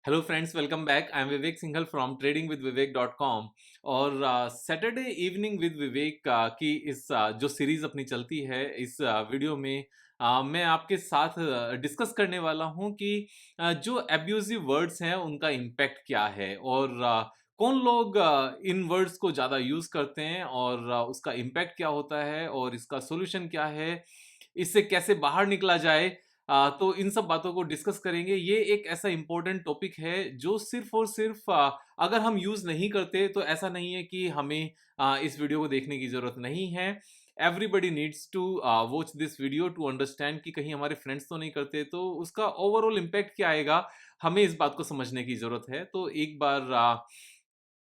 Hello friends, welcome back. I am Vivek Singhal from tradingwithvivek.com। और Saturday evening with विवेक की इस जो सीरीज अपनी चलती है, इस वीडियो में मैं आपके साथ डिस्कस करने वाला हूं कि जो एब्यूजिव वर्ड्स हैं उनका इम्पैक्ट क्या है और कौन लोग इन वर्ड्स को ज़्यादा यूज़ करते हैं और उसका इम्पैक्ट क्या होता है और इसका सोल्यूशन क्या है, इससे कैसे बाहर निकला जाए। तो इन सब बातों को डिस्कस करेंगे। ये एक ऐसा इम्पोर्टेंट टॉपिक है जो सिर्फ और सिर्फ अगर हम यूज़ नहीं करते तो ऐसा नहीं है कि हमें इस वीडियो को देखने की ज़रूरत नहीं है। Everybody needs to watch this video to understand कि कहीं हमारे फ्रेंड्स तो नहीं करते, तो उसका ओवरऑल इम्पैक्ट क्या आएगा, हमें इस बात को समझने की ज़रूरत है। तो एक बार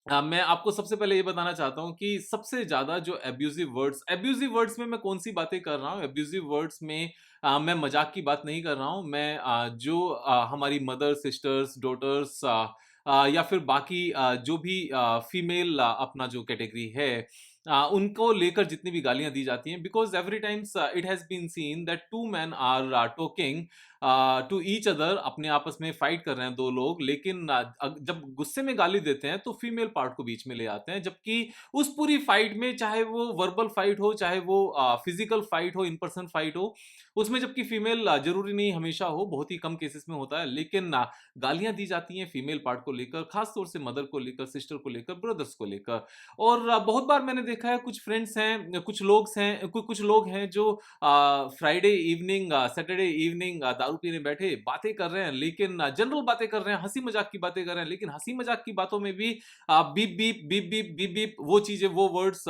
मैं आपको सबसे पहले ये बताना चाहता हूँ कि सबसे ज़्यादा जो एब्यूज़िव वर्ड्स में मैं कौन-सी बातें कर रहा हूँ। एब्यूज़िव वर्ड्स में मैं मज़ाक की बात नहीं कर रहा हूँ। मैं जो हमारी मदर, सिस्टर्स, डॉटर्स या फिर बाकी जो भी फीमेल अपना जो कैटेगरी है, उनको लेकर जितनी भी गालियाँ दी जाती हैं, because every times it has been seen that 2 men are talking to each other. अपने आपस में फाइट कर रहे हैं 2 लोग, लेकिन जब गुस्से में गाली देते हैं तो फीमेल पार्ट को बीच में ले आते हैं, जबकि उस पूरी फाइट में चाहे वो वर्बल फाइट हो, चाहे वो फिजिकल फाइट हो, इन पर्सन फाइट हो, उसमें जबकि फीमेल जरूरी नहीं हमेशा हो, बहुत ही कम केसेस में होता है, लेकिन गालियां दी जाती हैं फीमेल पार्ट को लेकर, खासतौर से मदर को लेकर, सिस्टर को लेकर, ब्रदर्स को लेकर। और बहुत बार मैंने देखा है, कुछ फ्रेंड्स हैं, कुछ लोग हैं जो फ्राइडे इवनिंग, सैटरडे इवनिंग दारू पीने बैठे बातें कर रहे हैं, लेकिन जनरल बातें कर रहे हैं, हंसी मजाक की बातें कर रहे हैं, लेकिन हंसी मजाक की बातों में भी beep beep beep beep beep beep वो चीजें, वो वर्ड्स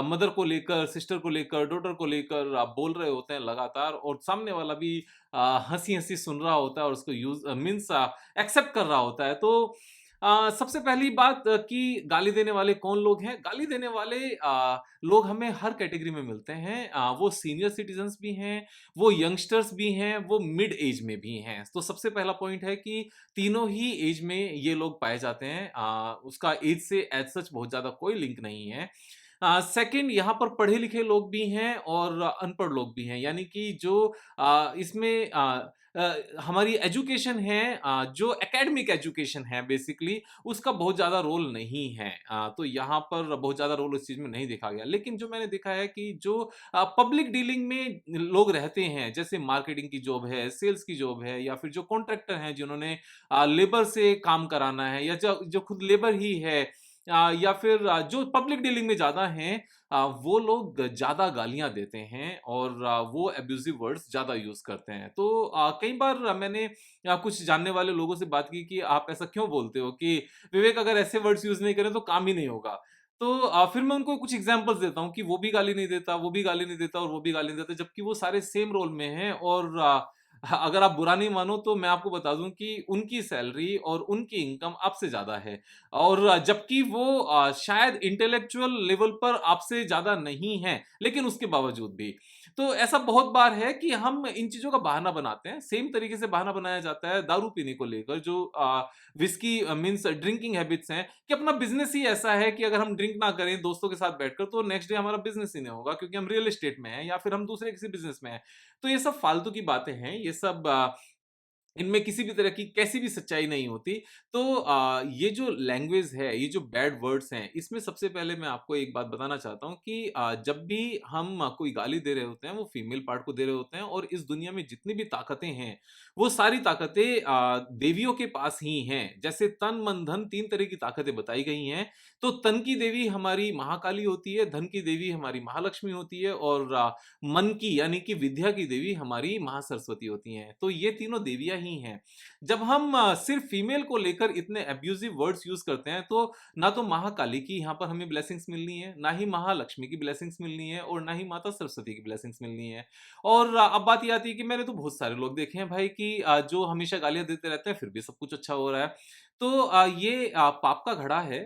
मदर को लेकर, सिस्टर को लेकर, डॉटर को लेकर बोल रहे होते हैं लगातार, और सामने वाला भी हंसी हंसी सुन रहा होता है और उसको यूज मीन्स एक्सेप्ट कर रहा होता है। तो सबसे पहली बात कि गाली देने वाले कौन लोग हैं। गाली देने वाले लोग हमें हर कैटेगरी में मिलते हैं। वो सीनियर सिटीजन्स भी हैं, वो यंगस्टर्स भी हैं, वो मिड एज में भी हैं। तो सबसे पहला पॉइंट है कि तीनों ही एज में ये लोग पाए जाते हैं। उसका एज से एज सच बहुत ज़्यादा कोई लिंक नहीं है। सेकंड, यहाँ पर पढ़े लिखे लोग भी हैं और अनपढ़ लोग भी हैं, यानी कि जो इसमें हमारी एजुकेशन है, जो एकेडमिक एजुकेशन है बेसिकली, उसका बहुत ज़्यादा रोल नहीं है। तो यहाँ पर बहुत ज़्यादा रोल उस चीज़ में नहीं देखा गया। लेकिन जो मैंने देखा है कि जो पब्लिक डीलिंग में लोग रहते हैं, जैसे मार्केटिंग की जॉब है, सेल्स की जॉब है, या फिर जो कॉन्ट्रैक्टर हैं जिन्होंने लेबर से काम कराना है, या जो जो खुद लेबर ही है, या फिर जो पब्लिक डीलिंग में ज़्यादा हैं, वो लोग ज़्यादा गालियाँ देते हैं और वो एब्यूज़िव वर्ड्स ज़्यादा यूज़ करते हैं। तो कई बार मैंने कुछ जानने वाले लोगों से बात की कि आप ऐसा क्यों बोलते हो कि विवेक, अगर ऐसे वर्ड्स यूज़ नहीं करें तो काम ही नहीं होगा। तो फिर मैं उनको कुछ एग्ज़ाम्पल्स देता हूँ कि वो भी गाली नहीं देता, वो भी गाली नहीं देता और वो भी गाली नहीं देता, जबकि वो सारे सेम रोल में हैं। और अगर आप बुरा नहीं मानो तो मैं आपको बता दूँ कि उनकी सैलरी और उनकी इनकम आपसे ज़्यादा है, और जबकि वो शायद इंटेलेक्चुअल लेवल पर आपसे ज़्यादा नहीं हैं, लेकिन उसके बावजूद भी। तो ऐसा बहुत बार है कि हम इन चीज़ों का बहाना बनाते हैं। सेम तरीके से बहाना बनाया जाता है दारू पीने को लेकर, जो व्हिस्की मीन्स ड्रिंकिंग हैबिट्स हैं, कि अपना बिज़नेस ही ऐसा है कि अगर हम ड्रिंक ना करें दोस्तों के साथ बैठकर तो नेक्स्ट डे हमारा बिज़नेस ही नहीं होगा, क्योंकि हम रियल एस्टेट में हैं या फिर हम दूसरे किसी बिज़नेस में हैं। तो ये सब फालतू की बातें हैं, ये सब इनमें किसी भी तरह की कैसी भी सच्चाई नहीं होती। तो ये जो लैंग्वेज है, ये जो बैड वर्ड्स हैं, इसमें सबसे पहले मैं आपको एक बात बताना चाहता हूँ कि जब भी हम कोई गाली दे रहे होते हैं, वो फीमेल पार्ट को दे रहे होते हैं, और इस दुनिया में जितनी भी ताकतें हैं, वो सारी ताकतें देवियों के पास ही हैं। जैसे तन, मन, धन, 3 तरह की ताकतें बताई गई हैं। तो तन की देवी हमारी महाकाली होती है, धन की देवी हमारी महालक्ष्मी होती है, और मन की यानी कि विद्या की देवी हमारी महासरस्वती होती हैं। तो ये तीनों देवियाँ ही हैं। जब हम सिर्फ फीमेल को लेकर इतने अब्यूजिव वर्ड्स यूज़ करते हैं, तो ना तो महाकाली की यहाँ पर हमें ब्लेसिंग्स मिलनी है, ना ही महालक्ष्मी की ब्लेसिंग्स मिलनी है, और ना ही माता सरस्वती की ब्लेसिंग्स मिलनी है। और अब बात ये आती है कि मैंने तो बहुत सारे लोग देखे हैं भाई कि जो हमेशा गालियाँ देते रहते हैं, फिर भी सब कुछ अच्छा हो रहा है। तो ये पाप का घड़ा है।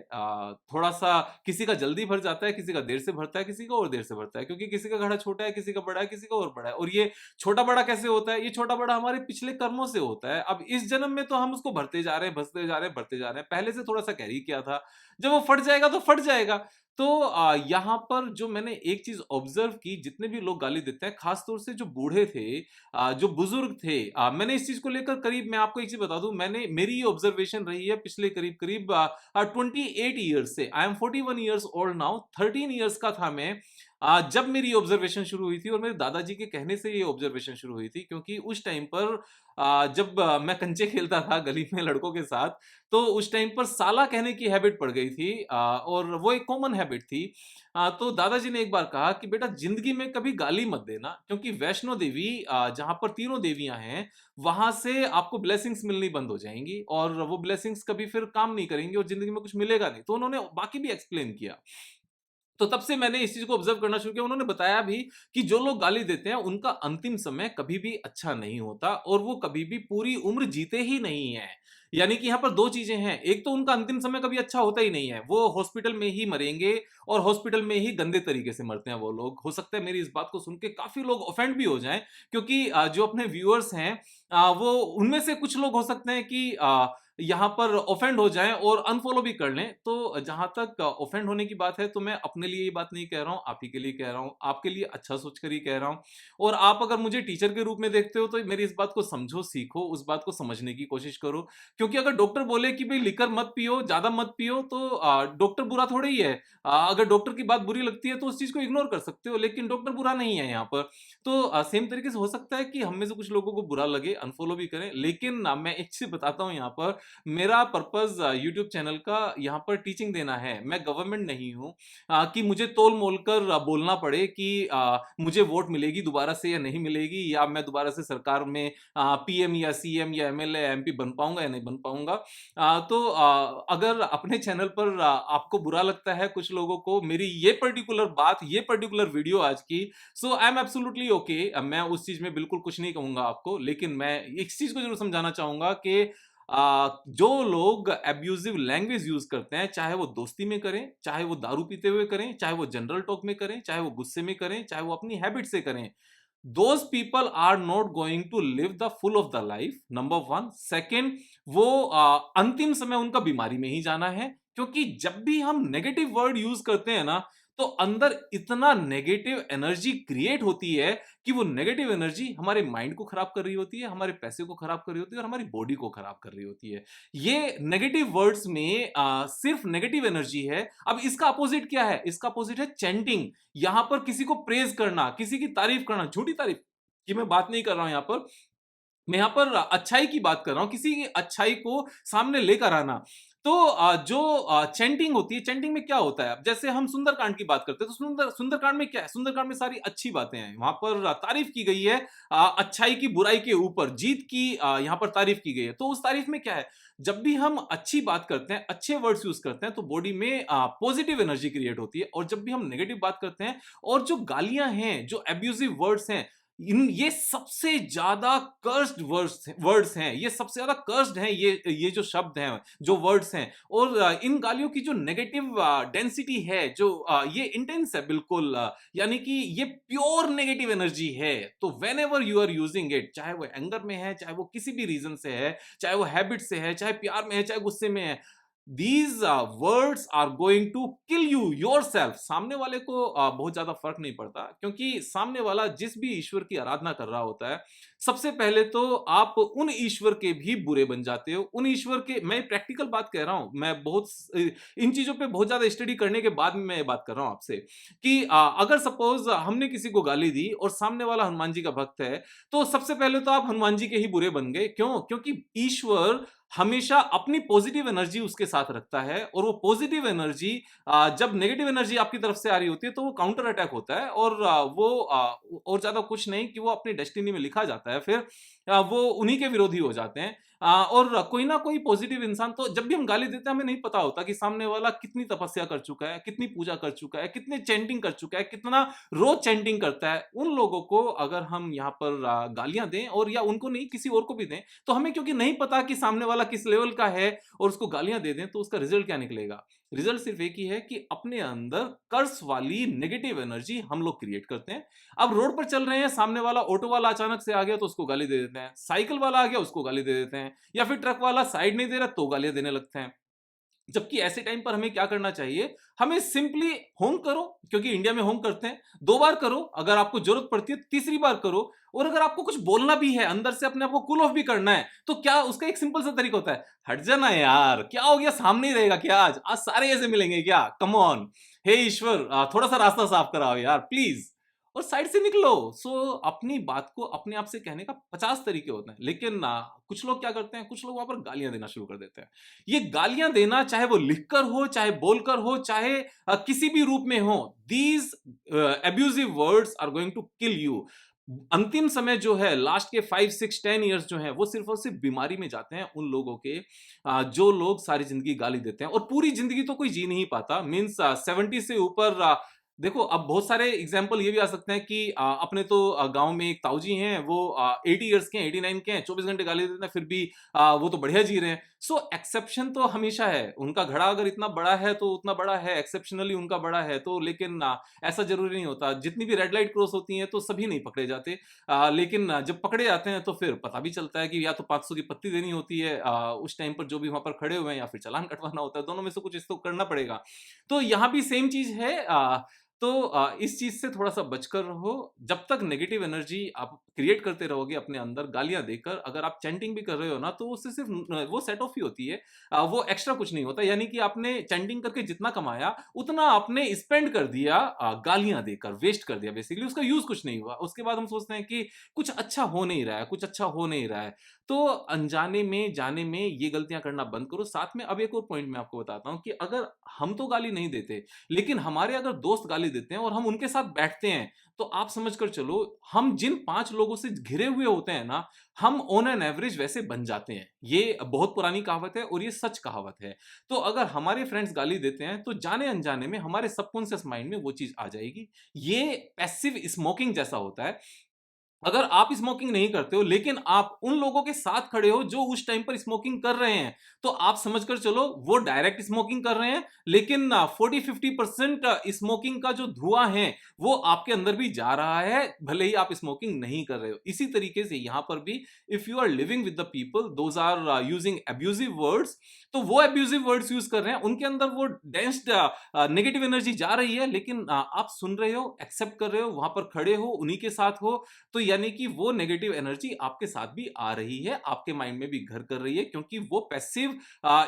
थोड़ा-सा किसी का जल्दी भर जाता है, किसी का देर से भरता है, किसी का और देर से भरता है, क्योंकि किसी का घड़ा छोटा है, किसी का बड़ा है, किसी का और बड़ा है। और ये छोटा-बड़ा कैसे होता है? ये छोटा-बड़ा हमारे पिछले कर्मों से होता है, अब इस जन्म में तो हम उसको भरते जा रहे हैं, भरते जा रहे हैं, भरते जा रहे हैं, पहले से थोड़ा सा कैरी किया था, जब वो फट जाएगा तो फट जाएगा। तो यहाँ पर जो मैंने एक चीज ऑब्जर्व की, जितने भी लोग गाली देते हैं, खासतौर से जो बूढ़े थे, जो बुजुर्ग थे, मैंने इस चीज को लेकर करीब, मैं आपको एक चीज बता दूं, मैंने मेरी ये ऑब्जर्वेशन रही है पिछले करीब करीब 28 ईयर्स से। I am 41 years old now. 13 years का था मैं जब मेरी ऑब्जर्वेशन शुरू हुई थी, और मेरे दादाजी के कहने से ये ऑब्जर्वेशन शुरू हुई थी, क्योंकि उस टाइम पर जब मैं कंचे खेलता था गली में लड़कों के साथ, तो उस टाइम पर साला कहने की हैबिट पड़ गई थी, और वो एक कॉमन हैबिट थी। तो दादाजी ने एक बार कहा कि बेटा, जिंदगी में कभी गाली मत देना, क्योंकि वैष्णो देवी जहां पर तीनों देवियां हैं, वहां से आपको ब्लेसिंग्स मिलनी बंद हो जाएंगी, और वो ब्लेसिंग्स कभी फिर काम नहीं करेंगी, और जिंदगी में कुछ मिलेगा नहीं। तो उन्होंने बाकी भी एक्सप्लेन किया। तो तब से मैंने इस चीज को ऑब्जर्व करना शुरू किया। उन्होंने बताया भी कि जो लोग गाली देते हैं, उनका अंतिम समय कभी भी अच्छा नहीं होता, और वो कभी भी पूरी उम्र जीते ही नहीं है। यानी कि यहाँ पर दो चीजें हैं, एक तो उनका अंतिम समय कभी अच्छा होता ही नहीं है, वो हॉस्पिटल में ही मरेंगे, और हॉस्पिटल में ही गंदे तरीके से मरते हैं वो लोग। हो सकता है मेरी इस बात को सुन के काफी लोग ऑफेंड भी हो जाएं, क्योंकि जो अपने व्यूअर्स हैं, वो उनमें से कुछ लोग हो सकते हैं कि यहाँ पर ऑफेंड हो जाएं और अनफॉलो भी कर लें। तो जहां तक ऑफेंड होने की बात है, तो मैं अपने लिए ये बात नहीं कह रहा हूं, आप ही के लिए कह रहा हूं, आपके लिए अच्छा सोचकर ही कह रहा हूं। और आप अगर मुझे टीचर के रूप में देखते हो, तो मेरी इस बात को समझो, सीखो, उस बात को समझने की कोशिश करो। क्योंकि अगर डॉक्टर बोले कि भाई लिकर मत पियो, ज्यादा मत पियो, तो डॉक्टर बुरा थोड़ा ही है। अगर डॉक्टर की बात बुरी लगती है, तो उस चीज को इग्नोर कर सकते हो, लेकिन डॉक्टर बुरा नहीं है यहाँ पर। तो सेम तरीके से हो सकता है कि हम में से कुछ लोगों को बुरा लगे, अनफॉलो भी करें, लेकिन मैं एक चीज बताता हूं यहाँ पर, मेरा पर्पस यूट्यूब चैनल का यहाँ पर टीचिंग देना है। मैं गवर्नमेंट नहीं हूँ कि मुझे तोल मोल कर बोलना पड़े कि मुझे वोट मिलेगी दोबारा से या नहीं मिलेगी, या मैं दोबारा से सरकार में पीएम या सीएम या एमएलए एमपी बन पाऊंगा या नहीं बन पाऊंगा। तो अगर अपने चैनल पर आपको बुरा लगता है, कुछ लोगों को मेरी ये पर्टिकुलर बात, ये पर्टिकुलर वीडियो आज की, सो आई एम एब्सोल्युटली ओके, मैं उस चीज में बिल्कुल कुछ नहीं कहूंगा आपको। लेकिन मैं इस चीज को जरूर समझाना चाहूंगा कि जो लोग एब्यूजिव लैंग्वेज यूज करते हैं, चाहे वो दोस्ती में करें, चाहे वो दारू पीते हुए करें, चाहे वो जनरल टॉक में करें, चाहे वो गुस्से में करें, चाहे वो अपनी हैबिट से करें, those people are not going to live the full of the life, number one. Second, वो अंतिम समय उनका बीमारी में ही जाना है, क्योंकि जब भी हम नेगेटिव वर्ड यूज करते हैं ना, तो अंदर इतना नेगेटिव एनर्जी क्रिएट होती है कि वो नेगेटिव एनर्जी हमारे माइंड को खराब कर रही होती है, हमारे पैसे को खराब कर रही होती है, और हमारी बॉडी को खराब कर रही होती है। ये नेगेटिव वर्ड्स में सिर्फ नेगेटिव एनर्जी है। अब इसका अपोजिट क्या है? इसका अपोजिट है चैंटिंग। यहां पर किसी को प्रेज करना, किसी की तारीफ करना, झूठी तारीफ की मैं बात नहीं कर रहा हूं यहां पर, मैं यहां पर अच्छाई की बात कर रहा हूं, किसी की अच्छाई को सामने लेकर आना। तो जो चैंटिंग होती है, चैंटिंग में क्या होता है? अब जैसे हम सुंदरकांड की बात करते हैं, तो सुंदरकांड में क्या है? सुंदरकांड में सारी अच्छी बातें हैं, वहां पर तारीफ की गई है, अच्छाई की बुराई के ऊपर जीत की यहां पर तारीफ की गई है। तो उस तारीफ में क्या है? जब भी हम अच्छी बात करते हैं, अच्छे वर्ड्स यूज करते हैं, तो बॉडी में पॉजिटिव एनर्जी क्रिएट होती है। और जब भी हम नेगेटिव बात करते हैं, और जो गालियां हैं, जो एब्यूजिव वर्ड्स हैं, इन ये सबसे ज्यादा कर्स्ड वर्ड्स हैं, ये सबसे ज्यादा कर्स्ड हैं, ये जो शब्द हैं, जो वर्ड्स हैं। और इन गालियों की जो नेगेटिव डेंसिटी है, जो ये इंटेंस है बिल्कुल, यानी कि ये प्योर नेगेटिव एनर्जी है। तो whenever you are using it, चाहे वो एंगर में है, चाहे वो किसी भी रीजन से है, चाहे वो हैबिट से है, चाहे प्यार में है, चाहे गुस्से में है, these words are going to kill you yourself। सामने वाले को बहुत ज्यादा फर्क नहीं पड़ता, क्योंकि सामने वाला जिस भी ईश्वर की आराधना कर रहा होता है, सबसे पहले तो आप उन ईश्वर के भी बुरे बन जाते हो। उन ईश्वर के, मैं प्रैक्टिकल बात कह रहा हूं, मैं बहुत इन चीजों पे बहुत ज्यादा स्टडी करने के बाद में मैं ये बात कर रहा हूं आपसे, कि अगर सपोज हमने किसी को गाली दी और सामने वाला हनुमान जी का भक्त है, तो सबसे पहले तो आप हनुमान जी के ही बुरे बन गए। क्यों? क्योंकि ईश्वर हमेशा अपनी पॉजिटिव एनर्जी उसके साथ रखता है, और वो पॉजिटिव एनर्जी जब नेगेटिव एनर्जी आपकी तरफ से आ रही होती है, तो वो काउंटर अटैक होता है, और और ज्यादा कुछ नहीं, कि वो अपनी डेस्टिनी में लिखा जाता है, फिर वो उन्हीं के विरोधी हो जाते हैं। और कोई ना कोई पॉजिटिव इंसान, तो जब भी हम गाली देते हैं हमें नहीं पता होता कि सामने वाला कितनी तपस्या कर चुका है, कितनी पूजा कर चुका है, कितने चैंटिंग कर चुका है, कितना रोज चैंटिंग करता है। उन लोगों को अगर हम यहाँ पर गालियां दें, और या उनको नहीं किसी और को भी दें, तो हमें क्योंकि नहीं पता कि सामने वाला किस लेवल का है, और उसको गालियां दे दें तो उसका रिजल्ट क्या निकलेगा। रिजल्ट सिर्फ एक ही है कि अपने अंदर कर्स वाली नेगेटिव एनर्जी हम लोग क्रिएट करते हैं। अब रोड पर चल रहे हैं, सामने वाला ऑटो वाला अचानक से आ गया तो उसको गाली दे देते हैं, साइकिल वाला आ गया उसको गाली दे देते हैं, या फिर ट्रक वाला साइड नहीं दे रहा तो गालियां देने लगते हैं। जबकि ऐसे टाइम पर हमें क्या करना चाहिए, हमें सिंपली होम करो, क्योंकि इंडिया में होम करते हैं, 2 बार करो, अगर आपको जरूरत पड़ती है तीसरी बार करो। और अगर आपको कुछ बोलना भी है, अंदर से अपने आप को कूल ऑफ भी करना है, तो क्या उसका एक सिंपल सा तरीका होता है, हट जाना यार, क्या हो गया, सामने ही रहेगा क्या, आज आज सारे ऐसे मिलेंगे क्या, कम ऑन, हे ईश्वर थोड़ा सा रास्ता साफ कराओ यार प्लीज, और साइड से निकलो। सो अपनी बात को अपने आप से कहने का 50 तरीके होते हैं, लेकिन कुछ लोग क्या करते हैं, कुछ लोग वहां पर गालियां देना शुरू कर देते हैं। ये गालियां देना, चाहे वो लिखकर हो, चाहे बोलकर हो, चाहे किसी भी रूप में हो, these abusive words are going to kill you. अंतिम समय जो है, लास्ट के 5 6 10 ईयर्स जो है, वो सिर्फ और सिर्फ बीमारी में जाते हैं उन लोगों के जो लोग सारी जिंदगी गाली देते हैं, और पूरी जिंदगी तो कोई जी नहीं पाता, मीन्स 70 से ऊपर। देखो, अब बहुत सारे एग्जाम्पल ये भी आ सकते हैं कि अपने तो गांव में एक ताऊजी हैं, वो 80 ईयर्स के हैं, 89 के हैं, 24 घंटे गाली देते हैं, फिर भी वो तो बढ़िया जी रहे हैं। सो एक्सेप्शन तो हमेशा है, उनका घड़ा अगर इतना बड़ा है तो उतना बड़ा है, एक्सेप्शनली उनका बड़ा है तो, लेकिन ऐसा जरूरी नहीं होता। जितनी भी रेड लाइट क्रॉस होती हैं तो सभी नहीं पकड़े जाते, लेकिन जब पकड़े जाते हैं तो फिर पता भी चलता है कि या तो 500 की पत्ती देनी होती है उस टाइम पर जो भी वहां पर खड़े हुए हैं, या फिर चालान कटवाना होता है, दोनों में से कुछ इसको करना पड़ेगा। तो यहाँ भी सेम चीज है। तो इस चीज से थोड़ा सा बचकर रहो। जब तक नेगेटिव एनर्जी आप क्रिएट करते रहोगे अपने अंदर गालियां देकर, अगर आप चैंटिंग भी कर रहे हो ना, तो उससे सिर्फ वो सेट ऑफ ही होती है, वो एक्स्ट्रा कुछ नहीं होता। यानी कि आपने चैंटिंग करके जितना कमाया उतना आपने स्पेंड कर दिया गालियां देकर, वेस्ट कर दिया बेसिकली, उसका यूज कुछ नहीं हुआ। उसके बाद हम सोचते हैं कि कुछ अच्छा हो नहीं रहा है, कुछ अच्छा हो नहीं रहा है। तो अनजाने में जाने में ये गलतियां करना बंद करो। साथ में अब एक और पॉइंट मैं आपको बताता हूं कि अगर हम तो गाली नहीं देते, लेकिन हमारे अगर दोस्त गाली देते हैं और हम उनके साथ बैठते हैं, तो आप समझ कर चलो, हम जिन 5 लोगों से घिरे हुए होते हैं ना, हम ऑन एन एवरेज वैसे बन जाते हैं। ये बहुत पुरानी कहावत है और ये सच कहावत है। तो अगर हमारे फ्रेंड्स गाली देते हैं तो जाने अनजाने में हमारे सबकॉन्शियस माइंड में वो चीज आ जाएगी। ये पैसिव स्मोकिंग जैसा होता है। अगर आप स्मोकिंग नहीं करते हो, लेकिन आप उन लोगों के साथ खड़े हो जो उस टाइम पर स्मोकिंग कर रहे हैं, तो आप समझकर चलो वो डायरेक्ट स्मोकिंग कर रहे हैं, लेकिन 40-50% स्मोकिंग का जो धुआं है वो आपके अंदर भी जा रहा है, भले ही आप स्मोकिंग नहीं कर रहे हो। इसी तरीके से यहां पर भी, if you are living with the people those are using abusive words, तो वो अब्यूजिव वर्ड्स यूज कर रहे हैं, उनके अंदर वो डेंस्ड नेगेटिव एनर्जी जा रही है, लेकिन आप सुन रहे हो, एक्सेप्ट कर रहे हो, वहां पर खड़े हो, उन्हीं के साथ हो, तो यानी कि वो नेगेटिव एनर्जी आपके साथ भी आ रही है, आपके माइंड में भी घर कर रही है, क्योंकि वो पैसिव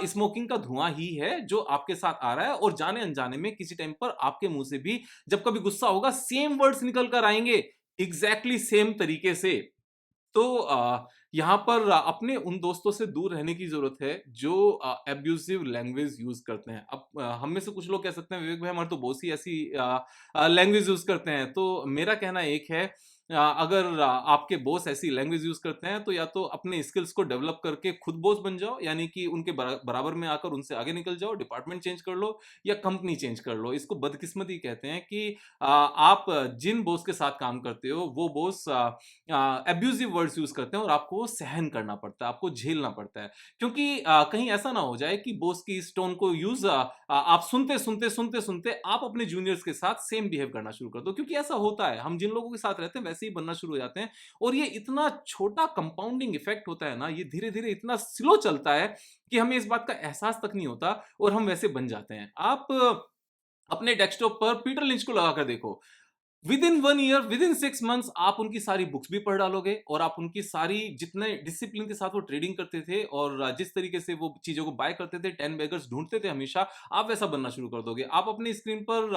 स्मोकिंग का धुआं ही है जो आपके साथ आ रहा है। और जाने अनजाने में किसी टाइम पर आपके मुंह से भी जब कभी गुस्सा होगा, सेम वर्ड्स निकल कर आएंगे, एग्जैक्टली सेम तरीके से। तो यहाँ पर अपने उन दोस्तों से दूर रहने की जरूरत है जो एब्यूसिव लैंग्वेज यूज करते हैं। अब हम में से कुछ लोग कह सकते हैं, विवेक भाई हमारे तो बॉस ही ऐसी लैंग्वेज यूज करते हैं। तो मेरा कहना एक है, अगर आपके बॉस ऐसी लैंग्वेज यूज करते हैं, तो या तो अपने स्किल्स को डेवलप करके खुद बॉस बन जाओ, यानी कि उनके बराबर में आकर उनसे आगे निकल जाओ, डिपार्टमेंट चेंज कर लो या कंपनी चेंज कर लो। इसको बदकिस्मती कहते हैं कि आप जिन बॉस के साथ काम करते हो वो बॉस एब्यूजिव वर्ड्स यूज करते हैं, और आपको वो सहन करना पड़ता है, आपको झेलना पड़ता है। क्योंकि कहीं ऐसा ना हो जाए कि बॉस की इस टोन को यूज आप सुनते सुनते सुनते सुनते आप अपने जूनियर्स के साथ सेम बिहेव करना शुरू कर दो। क्योंकि ऐसा होता है, हम जिन लोगों के साथ रहते हैं वैसे ही बनना शुरू हो जाते हैं। और ये इतना छोटा कंपाउंडिंग इफेक्ट होता है ना, ये धीरे धीरे इतना स्लो चलता है कि हमें इस बात का एहसास तक नहीं होता, और हम वैसे बन जाते हैं। आप अपने डेस्कटॉप पर पीटर लिंच को लगाकर देखो, with in 1 year, with in 6 months आप उनकी सारी बुक्स भी पढ़ डालोगे, और आप उनकी सारी, जितने डिसिप्लिन के साथ वो ट्रेडिंग करते थे और जिस तरीके से वो चीजों को बाय करते थे, 10 बैगर्स ढूंढते थे हमेशा, आप वैसा बनना शुरू कर दोगे। आप अपनी स्क्रीन पर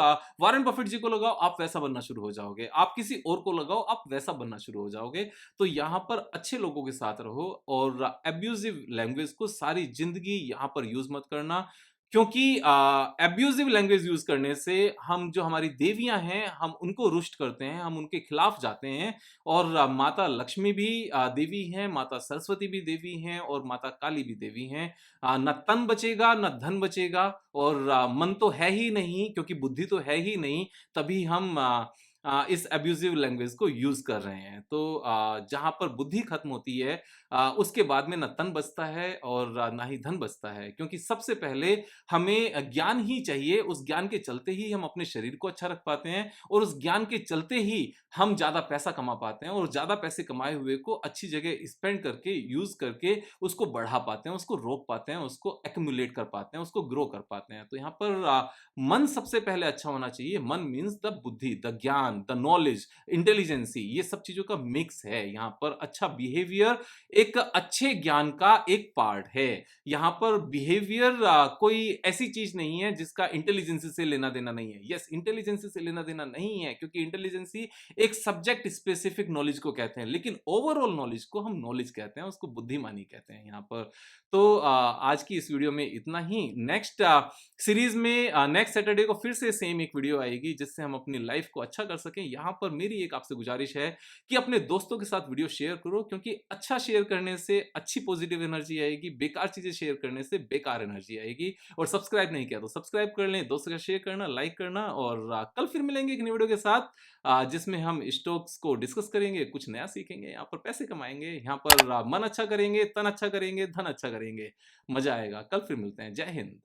वॉरेन बफेट जी को लगाओ, आप वैसा बनना शुरू हो जाओगे। आप किसी और को लगाओ, आप वैसा बनना शुरू हो जाओगे। तो यहाँ पर अच्छे लोगों के साथ रहो, और एब्यूजिव लैंग्वेज को सारी जिंदगी यहाँ पर यूज मत करना। क्योंकि एब्यूज़िव लैंग्वेज यूज़ करने से हम जो हमारी देवियाँ हैं, हम उनको रुष्ट करते हैं, हम उनके खिलाफ जाते हैं और माता लक्ष्मी भी देवी हैं, माता सरस्वती भी देवी हैं और माता काली भी देवी हैं। ना तन बचेगा, ना धन बचेगा और मन तो है ही नहीं क्योंकि बुद्धि तो है ही नहीं, तभी हम इस एब्यूज़िव लैंग्वेज को यूज़ कर रहे हैं। तो जहाँ पर बुद्धि खत्म होती है उसके बाद में ना तन बचता है और ना ही धन बचता है क्योंकि सबसे पहले हमें ज्ञान ही चाहिए, उस ज्ञान के चलते ही हम अपने शरीर को अच्छा रख पाते हैं और उस ज्ञान के चलते ही हम ज़्यादा पैसा कमा पाते हैं और ज़्यादा पैसे कमाए हुए को अच्छी जगह स्पेंड करके, यूज़ करके उसको बढ़ा पाते हैं, उसको रोक पाते हैं, उसको एक्युमुलेट कर पाते हैं, उसको ग्रो कर पाते हैं। तो यहाँ पर मन सबसे पहले अच्छा होना चाहिए। मन मीन्स द बुद्धि, द ज्ञान, द नॉलेज, इंटेलिजेंसी ये सब चीज़ों का मिक्स है। यहाँ पर अच्छा बिहेवियर एक अच्छे ज्ञान का एक पार्ट है। यहाँ पर बिहेवियर कोई ऐसी चीज़ नहीं है जिसका इंटेलिजेंसी से लेना-देना नहीं है। येस, इंटेलिजेंसी से लेना-देना नहीं है क्योंकि इंटेलिजेंसी एक सब्जेक्ट स्पेसिफिक नॉलेज को कहते हैं, लेकिन ओवरऑल नॉलेज को हम नॉलेज कहते हैं, उसको बुद्धिमानी कहते हैं यहाँ पर। तो आज की इस वीडियो में इतना ही। नेक्स्ट सीरीज़ में नेक्स्ट सैटरडे को फिर से सेम एक वीडियो आएगी जिससे हम अपनी लाइफ़ को अच्छा कर सकें। यहाँ पर मेरी एक आपसे गुज़ारिश है कि अपने दोस्तों के साथ वीडियो शेयर करो क्योंकि अच्छा शेयर करने से अच्छी पॉजिटिव एनर्जी आएगी, बेकार चीज़ें शेयर करने से बेकार एनर्जी आएगी। और सब्सक्राइब नहीं किया तो सब्सक्राइब कर लें, दोस्तों के साथ शेयर करना, लाइक करना और कल फिर मिलेंगे एक नई वीडियो के साथ जिसमें हम स्टॉक्स को डिस्कस करेंगे, कुछ नया सीखेंगे, यहाँ पर पैसे कमाएँगे, यहाँ पर मन अच्छा करेंगे, तन अच्छा करेंगे, धन अच्छा करेंगे। मज़ा आएगा। कल फिर मिलते हैं। जय हिंद।